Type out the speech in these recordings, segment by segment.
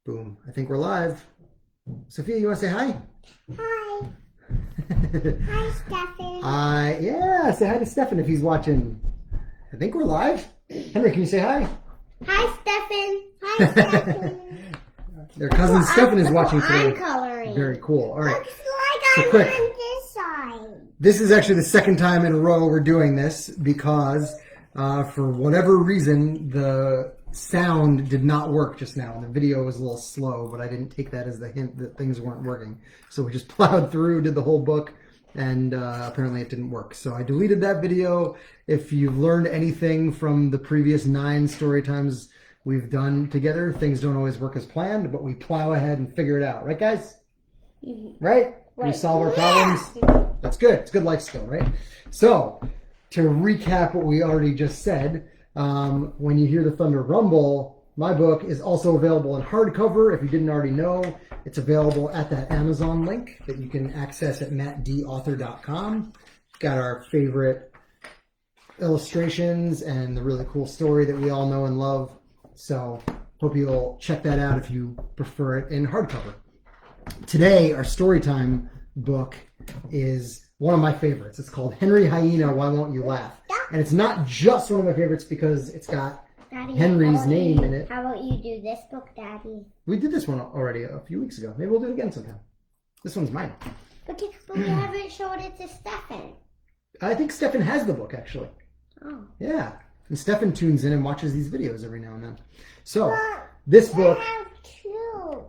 Boom. I think we're live. Sophia, you want to say hi? Hi. Hi, Stefan. Yeah, say hi to Stefan if he's watching. I think we're live. Henry, can you say hi? Hi, Stefan. Hi, Stefan. Their cousin Stefan is watching today. I'm coloring. Very cool. All right. Looks like I'm quick. on this side. This is actually the second time in a row we're doing this because for whatever reason, the sound did not work just now. The video was a little slow, but I didn't take that as the hint that things weren't working. So we just plowed through, did the whole book, and apparently it didn't work. So I deleted that video. If you've learned anything from the previous 9 story times we've done together, things don't always work as planned, but we plow ahead and figure it out. Right, guys? Right? We solve our problems. That's good. It's a good life skill, right? So, to recap what we already just said, when you hear the thunder rumble, my book is also available in hardcover. If you didn't already know, it's available at that Amazon link that you can access at mattdauthor.com. Got our favorite illustrations and the really cool story that we all know and love. So, hope you'll check that out if you prefer it in hardcover. Today, our Storytime book is one of my favorites. It's called Hyena, Why Won't You Laugh? And it's not just one of my favorites because it's got Daddy, Henry's name in it. How about you do this book, Daddy? We did this one already a few weeks ago. Maybe we'll do it again sometime. This one's mine. But we haven't showed it to Stefan. I think Stefan has the book, actually. Oh. Yeah. And Stefan tunes in and watches these videos every now and then. So, this book... I have 2.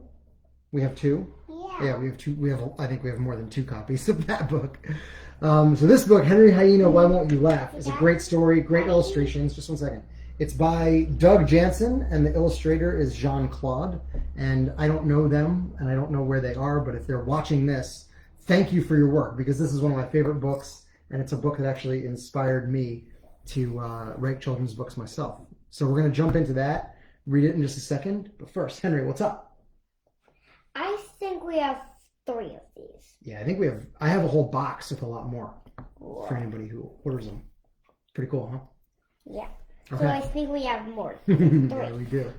We have 2? Yeah, we have 2. I think we have more than 2 copies of that book. So this book, Hyena, Why Won't You Laugh, is a great story, great illustrations. Just one second. It's by Doug Jantzen, and the illustrator is Jean-Claude. And I don't know them, and I don't know where they are, but if they're watching this, thank you for your work, because this is one of my favorite books, and it's a book that actually inspired me to write children's books myself. So we're going to jump into that, read it in just a second. But first, Henry, what's up? I think we have 3 of these. Yeah, I have a whole box with a lot more for anybody who orders them. Pretty cool, huh? Yeah. Okay. So I think we have more. 3. Yeah, we do.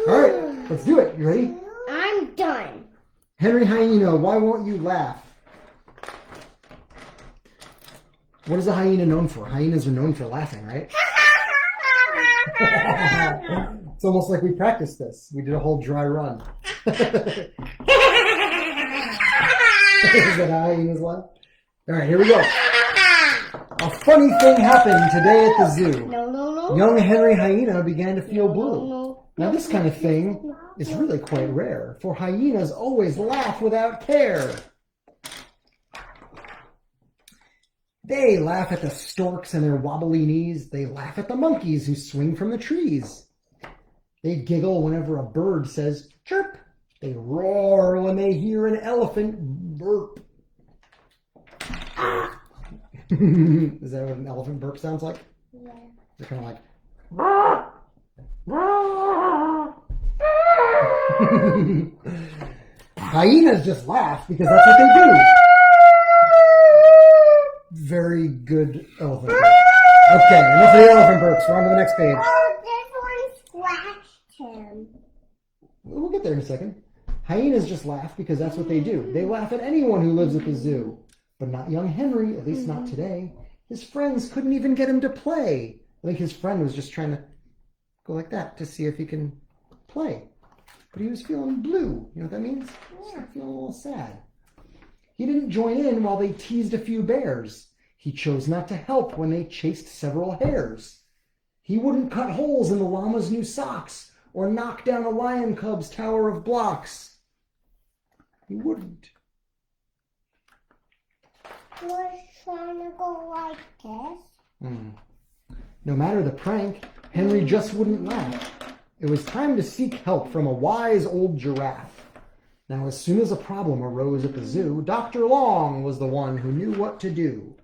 All right, let's do it. You ready? I'm done. Hyena, Why Won't You Laugh? What is a hyena known for? Hyenas are known for laughing, right? It's almost like we practiced this. We did a whole dry run. Is that how hyenas laugh? All right, here we go. A funny thing happened today at the zoo. No. Young Henry Hyena began to feel blue. No. Now this kind of thing is really quite rare, for hyenas always laugh without care. They laugh at the storks and their wobbly knees. They laugh at the monkeys who swing from the trees. They giggle whenever a bird says chirp. They roar when they hear an elephant burp. Is that what an elephant burp sounds like? Yeah. They're kind of like... Hyenas just laugh because that's what they do. Very good elephant burp. Okay, enough of the elephant burps. We're on to the next page. Oh, this one scratched him. We'll get there in a second. Hyenas just laugh because that's what they do. They laugh at anyone who lives at the zoo. But not young Henry, at least not today. His friends couldn't even get him to play. I think his friend was just trying to go like that to see if he can play. But he was feeling blue. You know what that means? He's feeling a little sad. He didn't join in while they teased a few bears. He chose not to help when they chased several hares. He wouldn't cut holes in the llama's new socks or knock down a lion cub's tower of blocks. He wouldn't. Was trying to go like this. No matter the prank, Henry just wouldn't laugh. It was time to seek help from a wise old giraffe. Now, as soon as a problem arose at the zoo, Dr. Long was the one who knew what to do.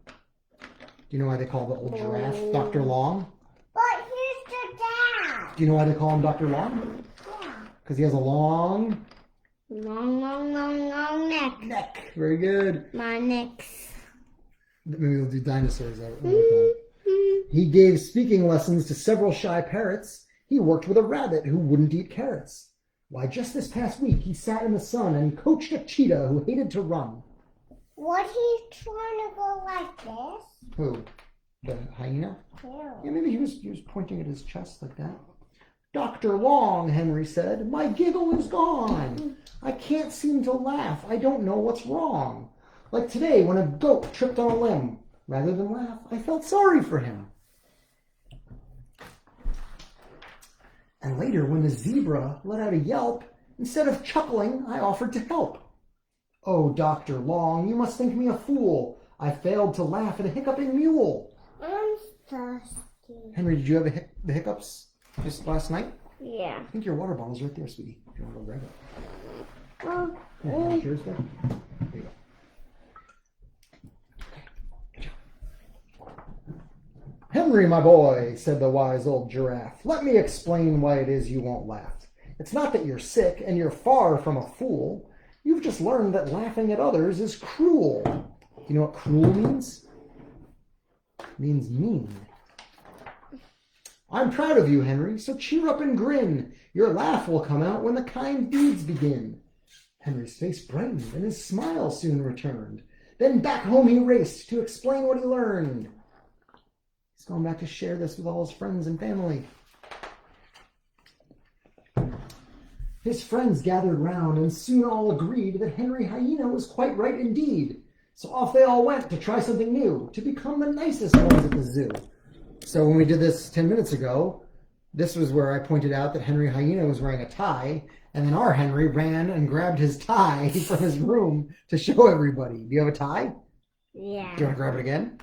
Do you know why they call the old giraffe Dr. Long? But here's the dad. Do you know why they call him Dr. Long? Yeah. Because he has a long neck. Very good. My neck's. Maybe we'll do dinosaurs. He gave speaking lessons to several shy parrots. He worked with a rabbit who wouldn't eat carrots. Why, just this past week he sat in the sun and coached a cheetah who hated to run. What, he's trying to go like this? Who? The hyena? Yeah, maybe he was pointing at his chest like that. Dr. Long, Henry said, my giggle is gone. I can't seem to laugh. I don't know what's wrong. Like today when a goat tripped on a limb. Rather than laugh, I felt sorry for him. And later when the zebra let out a yelp, instead of chuckling, I offered to help. Oh, Dr. Long, you must think me a fool. I failed to laugh at a hiccuping mule. I'm thirsty. Henry, did you have the hiccups just last night? Yeah. I think your water bottle's right there, sweetie. If you want to go grab it. Well, Yeah, cheers, there. There you go. Henry, my boy, said the wise old giraffe, let me explain why it is you won't laugh. It's not that you're sick and you're far from a fool. You've just learned that laughing at others is cruel. You know what cruel means? It means mean. I'm proud of you, Henry, so cheer up and grin. Your laugh will come out when the kind deeds begin. Henry's face brightened and his smile soon returned. Then back home he raced to explain what he learned. He's going back to share this with all his friends and family. His friends gathered round and soon all agreed that Henry Hyena was quite right indeed. So off they all went to try something new, to become the nicest ones at the zoo. So when we did this 10 minutes ago, this was where I pointed out that Henry Hyena was wearing a tie, and then our Henry ran and grabbed his tie from his room to show everybody. Do you have a tie? yeah. Do you want to grab it again?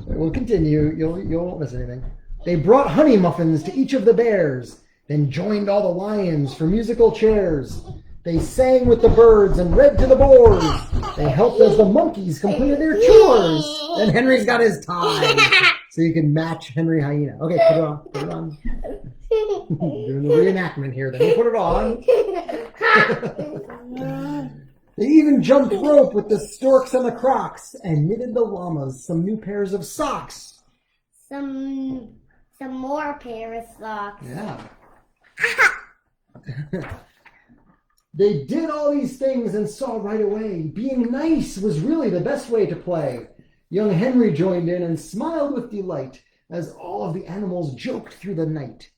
We'll continue. You won't miss anything. They brought honey muffins to each of the bears, then joined all the lions for musical chairs. They sang with the birds and read to the boars. They helped as the monkeys completed their chores. And Henry's got his tie, so you can match Henry Hyena. Okay, put it on. Put it on. Doing the reenactment here. Then put it on. They even jumped rope with the storks and the crocs and knitted the llamas some new pairs of socks. Some more pair of socks. Yeah. They did all these things and saw right away being nice was really the best way to play. Young Henry joined in and smiled with delight as all of the animals joked through the night.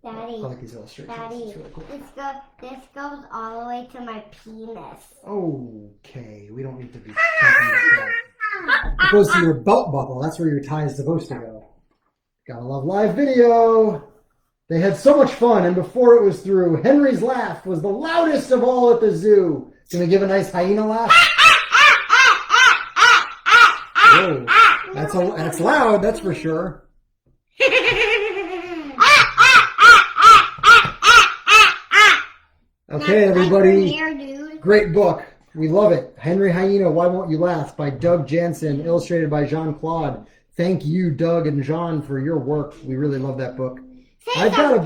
Daddy, I like these illustrations. Daddy, It's really cool. this goes all the way to my penis. Okay, we don't need to be talking about that. It goes to your belt buckle. That's where your tie is supposed to go. Gotta love live video. They had so much fun, and before it was through, Henry's laugh was the loudest of all at the zoo. Gonna give a nice hyena laugh? Whoa, that's loud, that's for sure. Okay, everybody. Great book. We love it. Henry Hyena, Why Won't You Laugh by Doug Jantzen, illustrated by Jean-Claude. Thank you, Doug and Jean, for your work. We really love that book. I've got a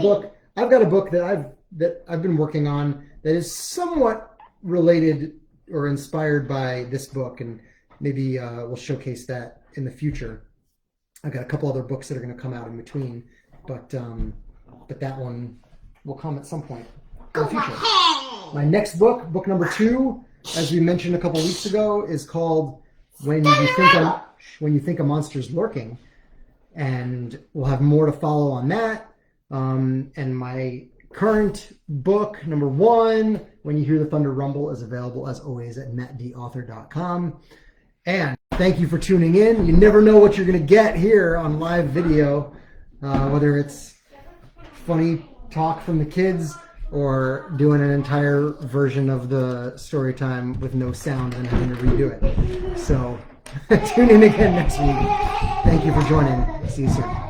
book that I've been working on that is somewhat related or inspired by this book, and maybe we'll showcase that in the future. I've got a couple other books that are going to come out in between, but that one will come at some point in the future. My next book, book number 2, as we mentioned a couple weeks ago, is called When You Think a Monster's Lurking, and we'll have more to follow on that. And my current book, number 1, When You Hear the Thunder Rumble, is available as always at mattdauthor.com. And thank you for tuning in. You never know what you're going to get here on live video, whether it's funny talk from the kids or doing an entire version of the story time with no sound and having to redo it. So tune in again next week. Thank you for joining. See you soon.